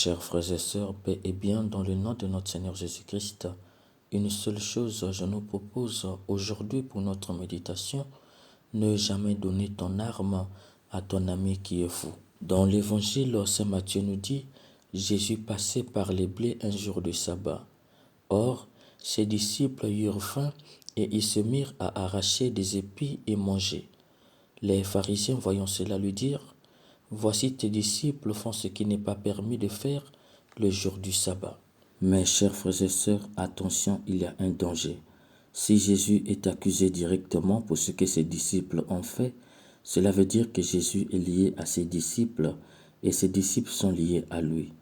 Chers frères et sœurs, paix et bien dans le nom de notre Seigneur Jésus-Christ, une seule chose je nous propose aujourd'hui pour notre méditation, ne jamais donner ton arme à ton ami qui est fou. Dans l'évangile, Saint Matthieu nous dit, Jésus passait par les blés un jour de sabbat. Or, ses disciples eurent faim et ils se mirent à arracher des épis et manger. Les pharisiens voyant cela lui dirent, voici tes disciples font ce qui n'est pas permis de faire le jour du sabbat. Mes chers frères et sœurs, attention, il y a un danger. Si Jésus est accusé directement pour ce que ses disciples ont fait, cela veut dire que Jésus est lié à ses disciples et ses disciples sont liés à lui.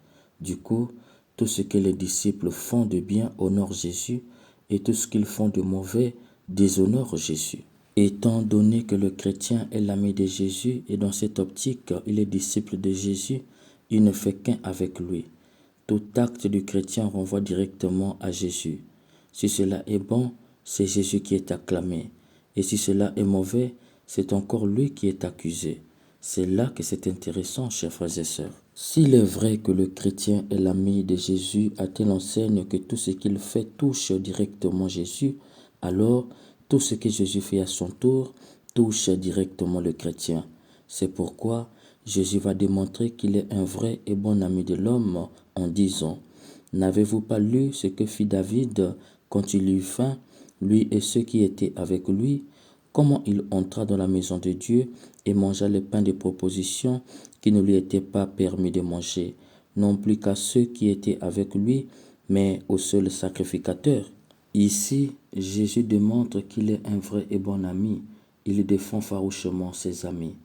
Du coup, tout ce que les disciples font de bien honore Jésus et tout ce qu'ils font de mauvais déshonore Jésus. Étant donné que le chrétien est l'ami de Jésus et dans cette optique, il est disciple de Jésus, il ne fait qu'un avec lui. Tout acte du chrétien renvoie directement à Jésus. Si cela est bon, c'est Jésus qui est acclamé. Et si cela est mauvais, c'est encore lui qui est accusé. C'est là que c'est intéressant, chers frères et sœurs. S'il est vrai que le chrétien est l'ami de Jésus à telle enseigne que tout ce qu'il fait touche directement Jésus, alors tout ce que Jésus fait à son tour touche directement le chrétien. C'est pourquoi Jésus va démontrer qu'il est un vrai et bon ami de l'homme en disant « N'avez-vous pas lu ce que fit David quand il eut faim, lui et ceux qui étaient avec lui, comment il entra dans la maison de Dieu et mangea le pain de proposition qui ne lui était pas permis de manger, non plus qu'à ceux qui étaient avec lui, mais au seul sacrificateur. » Ici, Jésus démontre qu'il est un vrai et bon ami. Il défend farouchement ses amis.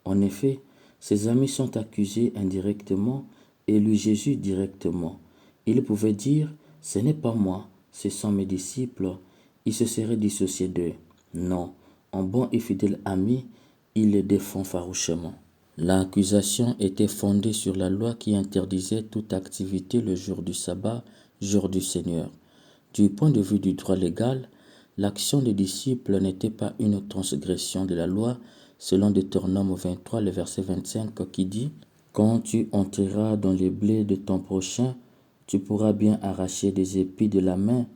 En effet, ses amis sont accusés indirectement et lui Jésus directement. Il pouvait dire « Ce n'est pas moi, ce sont mes disciples ». Il se serait dissocié d'eux. Non, en bon et fidèle ami, il les défend farouchement. L'accusation était fondée sur la loi qui interdisait toute activité le jour du sabbat, jour du Seigneur. Du point de vue du droit légal, l'action des disciples n'était pas une transgression de la loi, selon Deutéronome 23, le verset 25 qui dit « Quand tu entreras dans les blés de ton prochain, tu pourras bien arracher des épis de la main,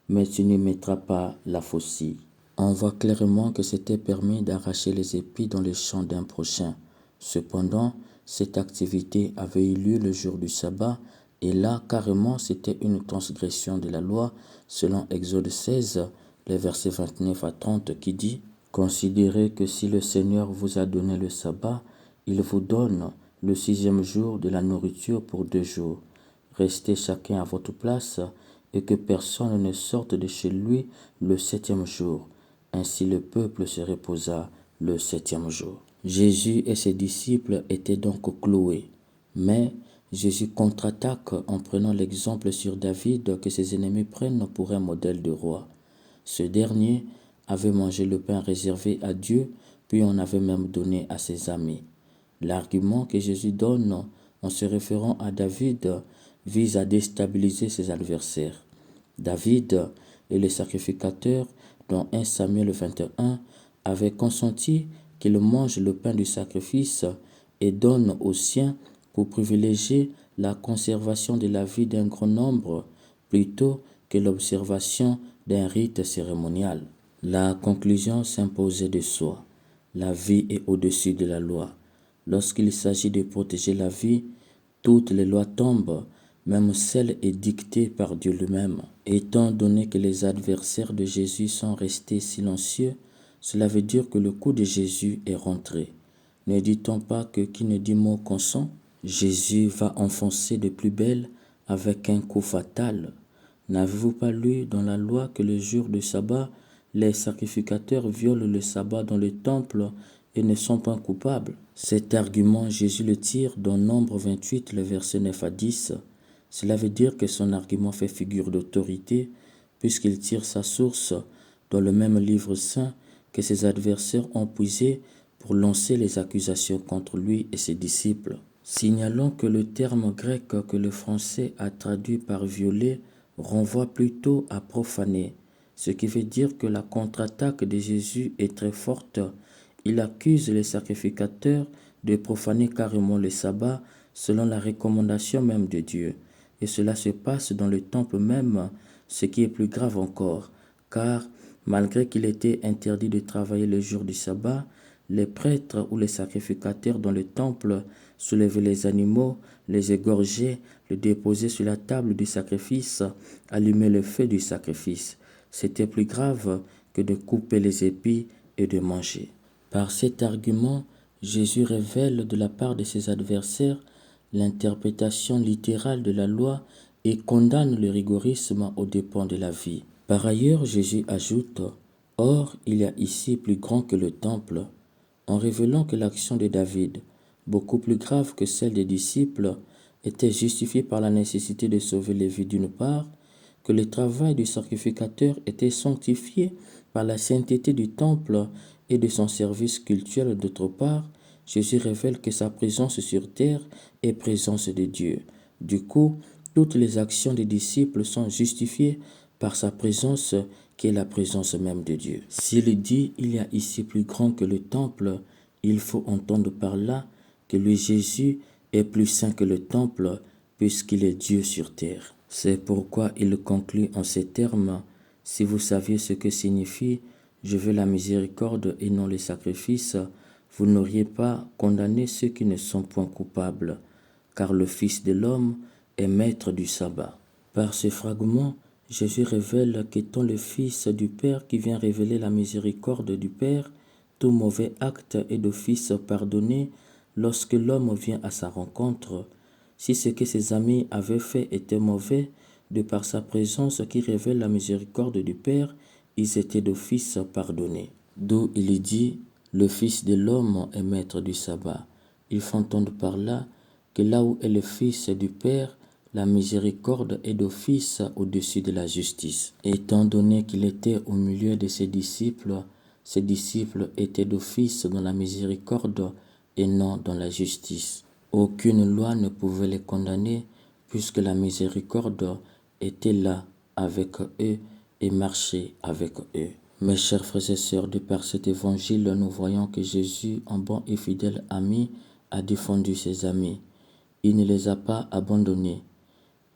mais tu n'y mettras pas la faucille. » On voit clairement que c'était permis d'arracher les épis dans les champs d'un prochain. Cependant, cette activité avait eu lieu le jour du sabbat, et là, carrément, c'était une transgression de la loi, selon Exode 16, les versets 29 à 30, qui dit « Considérez que si le Seigneur vous a donné le sabbat, il vous donne le 6e jour de la nourriture pour 2 jours. Restez chacun à votre place, et que personne ne sorte de chez lui le 7e jour. » Ainsi le peuple se reposa le 7e jour. Jésus et ses disciples étaient donc cloués. Mais Jésus contre-attaque en prenant l'exemple sur David que ses ennemis prennent pour un modèle de roi. Ce dernier avait mangé le pain réservé à Dieu, puis en avait même donné à ses amis. L'argument que Jésus donne en se référant à David vise à déstabiliser ses adversaires. David et les sacrificateurs, dans 1 Samuel 21, avaient consenti qu'il mange le pain du sacrifice et donne aux siens pour privilégier la conservation de la vie d'un grand nombre plutôt que l'observation d'un rite cérémonial. La conclusion s'imposait de soi. La vie est au-dessus de la loi. Lorsqu'il s'agit de protéger la vie, toutes les lois tombent, même celle édictée par Dieu lui-même. Étant donné que les adversaires de Jésus sont restés silencieux, cela veut dire que le coup de Jésus est rentré. Ne dit-on pas que qui ne dit mot consent? Jésus va enfoncer de plus belle avec un coup fatal. N'avez-vous pas lu dans la loi que le jour du sabbat, les sacrificateurs violent le sabbat dans le temple et ne sont pas coupables? Cet argument, Jésus le tire dans Nombre 28, le verset 9 à 10. Cela veut dire que son argument fait figure d'autorité, puisqu'il tire sa source dans le même livre saint que ses adversaires ont puisé pour lancer les accusations contre lui et ses disciples. Signalons que le terme grec que le français a traduit par violer renvoie plutôt à profaner, ce qui veut dire que la contre-attaque de Jésus est très forte. Il accuse les sacrificateurs de profaner carrément le sabbat, selon la recommandation même de Dieu. Et cela se passe dans le temple même, ce qui est plus grave encore, car malgré qu'il était interdit de travailler le jour du sabbat, les prêtres ou les sacrificateurs dans le temple soulevaient les animaux, les égorgeaient, les déposaient sur la table du sacrifice, allumaient le feu du sacrifice. C'était plus grave que de couper les épis et de manger. Par cet argument, Jésus révèle de la part de ses adversaires l'interprétation littérale de la loi et condamne le rigorisme aux dépens de la vie. Par ailleurs, Jésus ajoute « Or, il y a ici plus grand que le temple », en révélant que l'action de David, beaucoup plus grave que celle des disciples, était justifiée par la nécessité de sauver les vies d'une part, que le travail du sacrificateur était sanctifié par la sainteté du temple et de son service cultuel d'autre part. Jésus révèle que sa présence sur terre est présence de Dieu. Du coup, toutes les actions des disciples sont justifiées par sa présence qui est la présence même de Dieu. S'il dit « il y a ici plus grand que le temple », il faut entendre par là que lui Jésus est plus saint que le temple puisqu'il est Dieu sur terre. C'est pourquoi il conclut en ces termes « Si vous saviez ce que signifie « Je veux la miséricorde et non les sacrifices », vous n'auriez pas condamné ceux qui ne sont point coupables, car le Fils de l'homme est maître du sabbat. » Par ce fragment, Jésus révèle qu'étant le Fils du Père qui vient révéler la miséricorde du Père, tout mauvais acte est d'office pardonné lorsque l'homme vient à sa rencontre. Si ce que ses amis avaient fait était mauvais, de par sa présence qui révèle la miséricorde du Père, ils étaient d'office pardonnés. D'où il dit « Le Fils de l'homme est maître du sabbat ». Il faut entendre par là que là où est le Fils du Père, la miséricorde est d'office au-dessus de la justice. Étant donné qu'il était au milieu de ses disciples étaient d'office dans la miséricorde et non dans la justice. Aucune loi ne pouvait les condamner puisque la miséricorde était là avec eux et marchait avec eux. Mes chers frères et sœurs, de par cet évangile, nous voyons que Jésus, un bon et fidèle ami, a défendu ses amis. Il ne les a pas abandonnés.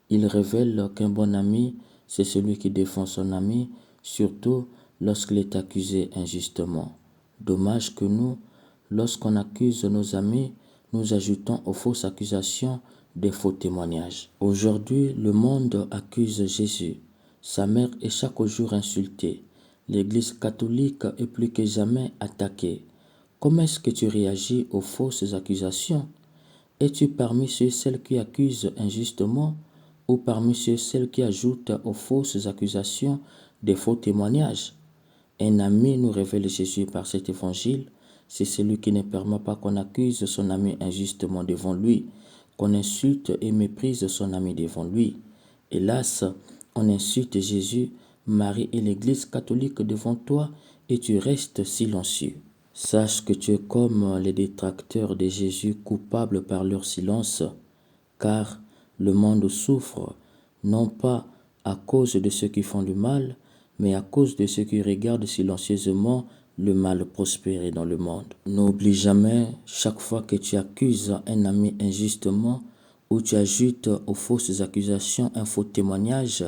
Il révèle qu'un bon ami, c'est celui qui défend son ami, surtout lorsqu'il est accusé injustement. Dommage que nous, lorsqu'on accuse nos amis, nous ajoutons aux fausses accusations des faux témoignages. Aujourd'hui, le monde accuse Jésus. Sa mère est chaque jour insultée. L'Église catholique est plus que jamais attaquée. Comment est-ce que tu réagis aux fausses accusations? Es-tu parmi ceux et celles qui accusent injustement ou parmi ceux et celles qui ajoutent aux fausses accusations des faux témoignages? Un ami, nous révèle Jésus par cet évangile, c'est celui qui ne permet pas qu'on accuse son ami injustement devant lui, qu'on insulte et méprise son ami devant lui. Hélas, on insulte Jésus, Marie et l'Église catholique devant toi et tu restes silencieux. Sache que tu es comme les détracteurs de Jésus coupables par leur silence, car le monde souffre, non pas à cause de ceux qui font du mal, mais à cause de ceux qui regardent silencieusement le mal prospérer dans le monde. N'oublie jamais, chaque fois que tu accuses un ami injustement ou tu ajoutes aux fausses accusations un faux témoignage,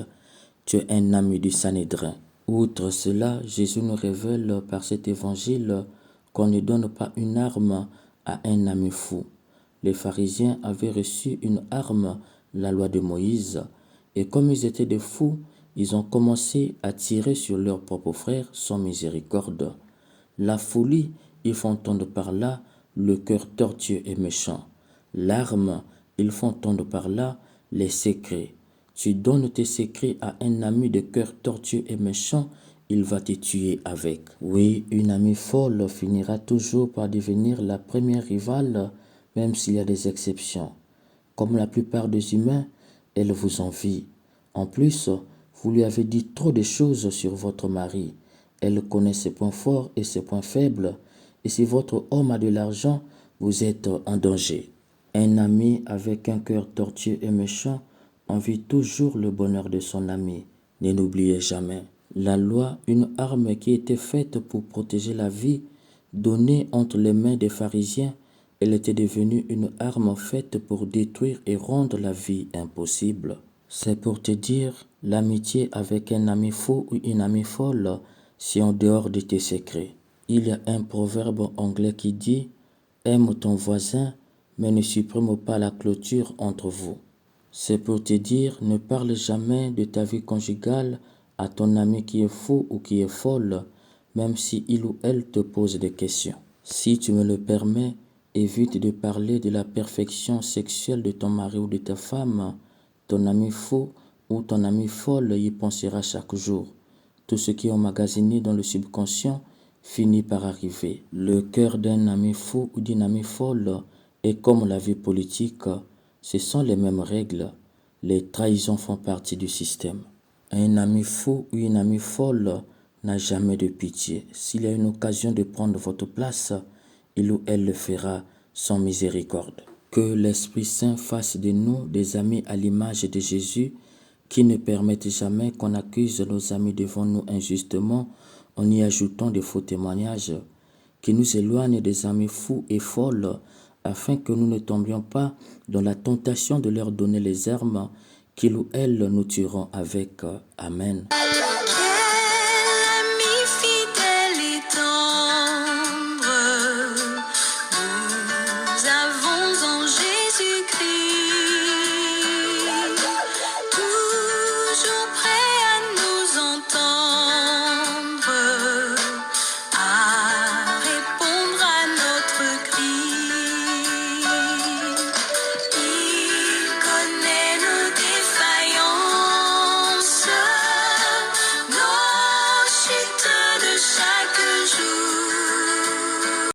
tu es un ami du Sanhédrin. Outre cela, Jésus nous révèle par cet évangile qu'on ne donne pas une arme à un ami fou. Les pharisiens avaient reçu une arme, la loi de Moïse, et comme ils étaient des fous, ils ont commencé à tirer sur leurs propres frères sans miséricorde. La folie, ils font entendre par là le cœur tortueux et méchant. L'arme, ils font entendre par là les secrets. Tu donnes tes secrets à un ami de cœur tortueux et méchant, il va te tuer avec. Oui, une amie folle finira toujours par devenir la première rivale, même s'il y a des exceptions. Comme la plupart des humains, elle vous envie. En plus, vous lui avez dit trop de choses sur votre mari. Elle connaît ses points forts et ses points faibles. Et si votre homme a de l'argent, vous êtes en danger. Un ami avec un cœur tortueux et méchant envie toujours le bonheur de son ami. Ne l'oubliez jamais. La loi, une arme qui était faite pour protéger la vie, donnée entre les mains des pharisiens, Elle était devenue une arme faite pour détruire et rendre la vie impossible. C'est pour te dire, l'amitié avec un ami faux ou une amie folle, c'est en dehors de tes secrets. Il y a un proverbe anglais qui dit « Aime ton voisin, mais ne supprime pas la clôture entre vous ». C'est pour te dire, ne parle jamais de ta vie conjugale à ton ami qui est fou ou qui est folle, même si il ou elle te pose des questions. Si tu me le permets, évite de parler de la perfection sexuelle de ton mari ou de ta femme. Ton ami fou ou ton ami folle y pensera chaque jour. Tout ce qui est emmagasiné dans le subconscient finit par arriver. Le cœur d'un ami fou ou d'une amie folle est comme la vie politique. Ce sont les mêmes règles. Les trahisons font partie du système. Un ami fou ou une amie folle n'a jamais de pitié. S'il y a une occasion de prendre votre place, il ou elle le fera sans miséricorde. Que l'Esprit Saint fasse de nous des amis à l'image de Jésus qui ne permettent jamais qu'on accuse nos amis devant nous injustement en y ajoutant de faux témoignages, qui nous éloigne des amis fous et folles afin que nous ne tombions pas dans la tentation de leur donner les armes qu'ils ou elles nous tueront avec. Amen.